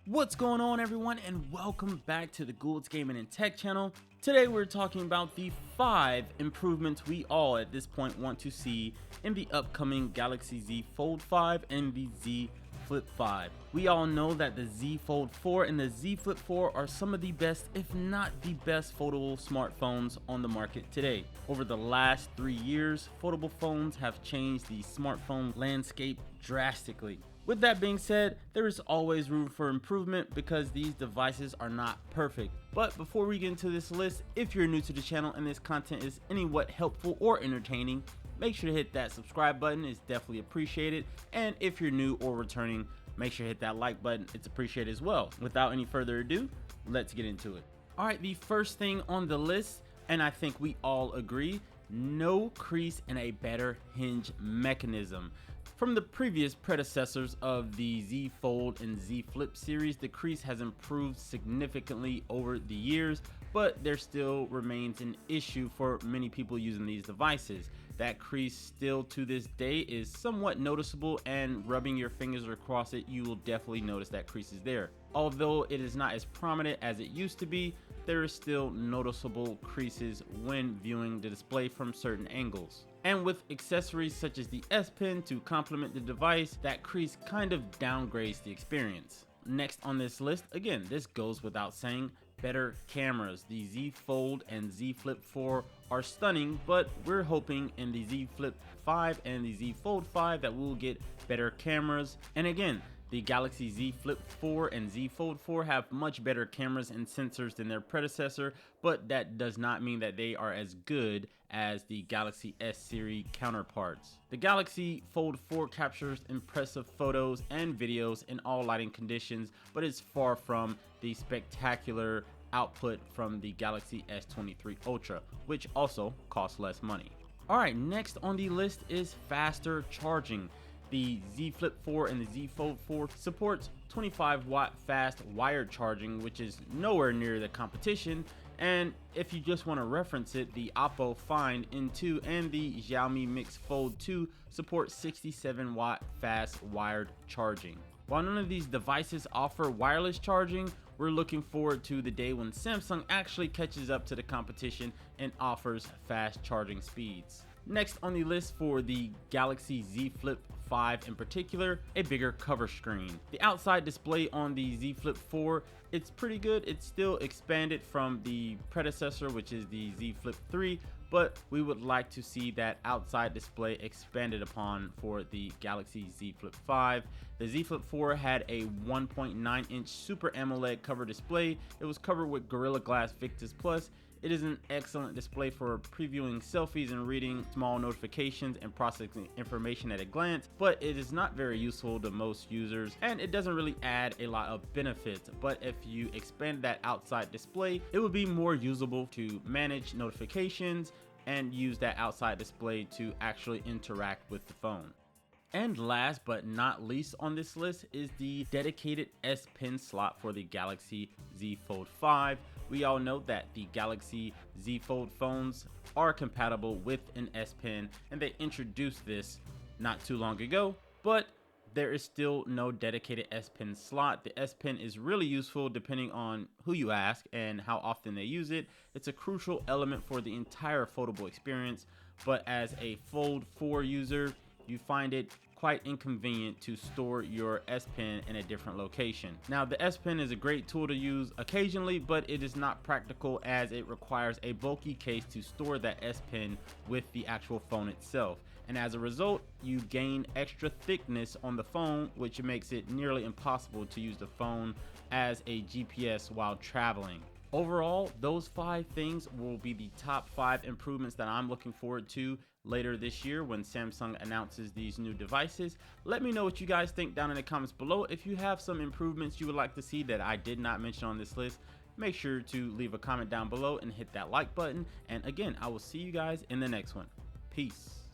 What's going on, everyone, and welcome back to the Gould's Gaming and Tech channel. Today we're talking about the 5 improvements we all at this point want to see in the upcoming Galaxy Z Fold 5 and the Z Flip 5. We all know that the Z Fold 4 and the Z Flip 4 are some of the best, if not the best, foldable smartphones on the market today. Over the last 3 years, foldable phones have changed the smartphone landscape drastically. With that being said, there is always room for improvement because these devices are not perfect. But before we get into this list, if you're new to the channel and this content is anywhat helpful or entertaining, make sure to hit that subscribe button, it's definitely appreciated. And if you're new or returning, make sure to hit that like button, it's appreciated as well. Without any further ado, let's get into it. Alright, the first thing on the list, and I think we all agree, no crease and a better hinge mechanism. From the previous predecessors of the Z Fold and Z Flip series, the crease has improved significantly over the years, but there still remains an issue for many people using these devices. That crease still to this day is somewhat noticeable, and rubbing your fingers across it, you will definitely notice that crease is there. Although it is not as prominent as it used to be, there is still noticeable creases when viewing the display from certain angles. And with accessories such as the S Pen to complement the device, that crease kind of downgrades the experience. Next on this list, again, this goes without saying, better cameras. The Z Fold and Z Flip 4 are stunning, but we're hoping in the Z Flip 5 and the Z Fold 5 that we'll get better cameras. And again, the Galaxy Z Flip 4 and Z Fold 4 have much better cameras and sensors than their predecessor, but that does not mean that they are as good as the Galaxy S series counterparts. The Galaxy Fold 4 captures impressive photos and videos in all lighting conditions, but it's far from the spectacular output from the Galaxy S23 Ultra, which also costs less money. Alright, next on the list is faster charging. The Z Flip 4 and the Z Fold 4 supports 25-watt fast wired charging, which is nowhere near the competition. And if you just want to reference it, the Oppo Find N2 and the Xiaomi Mix Fold 2 support 67-watt fast wired charging. While none of these devices offer wireless charging, we're looking forward to the day when Samsung actually catches up to the competition and offers fast charging speeds. Next on the list for the Galaxy Z Flip 5 in particular, a bigger cover screen. The outside display on the Z Flip 4, it's pretty good. It's still expanded from the predecessor, which is the Z Flip 3, but we would like to see that outside display expanded upon for the Galaxy Z Flip 5. The Z Flip 4 had a 1.9-inch Super AMOLED cover display. It was covered with Gorilla Glass Victus Plus. It is an excellent display for previewing selfies and reading small notifications and processing information at a glance, but it is not very useful to most users, and it doesn't really add a lot of benefits. But if you expand that outside display, it would be more usable to manage notifications and use that outside display to actually interact with the phone. And last but not least on this list is the dedicated S Pen slot for the Galaxy Z Fold 5. We all know that the Galaxy Z Fold phones are compatible with an S Pen, and they introduced this not too long ago, but there is still no dedicated S Pen slot. The S Pen is really useful depending on who you ask and how often they use it. It's a crucial element for the entire foldable experience, but as a Fold 4 user, you find it quite inconvenient to store your S Pen in a different location. Now, the S Pen is a great tool to use occasionally, but it is not practical as it requires a bulky case to store that S Pen with the actual phone itself. And as a result, you gain extra thickness on the phone, which makes it nearly impossible to use the phone as a GPS while traveling. Overall, those 5 things will be the top 5 improvements that I'm looking forward to later this year when Samsung announces these new devices. Let me know what you guys think down in the comments below. If you have some improvements you would like to see that I did not mention on this list, make sure to leave a comment down below and hit that like button. And again, I will see you guys in the next one. Peace.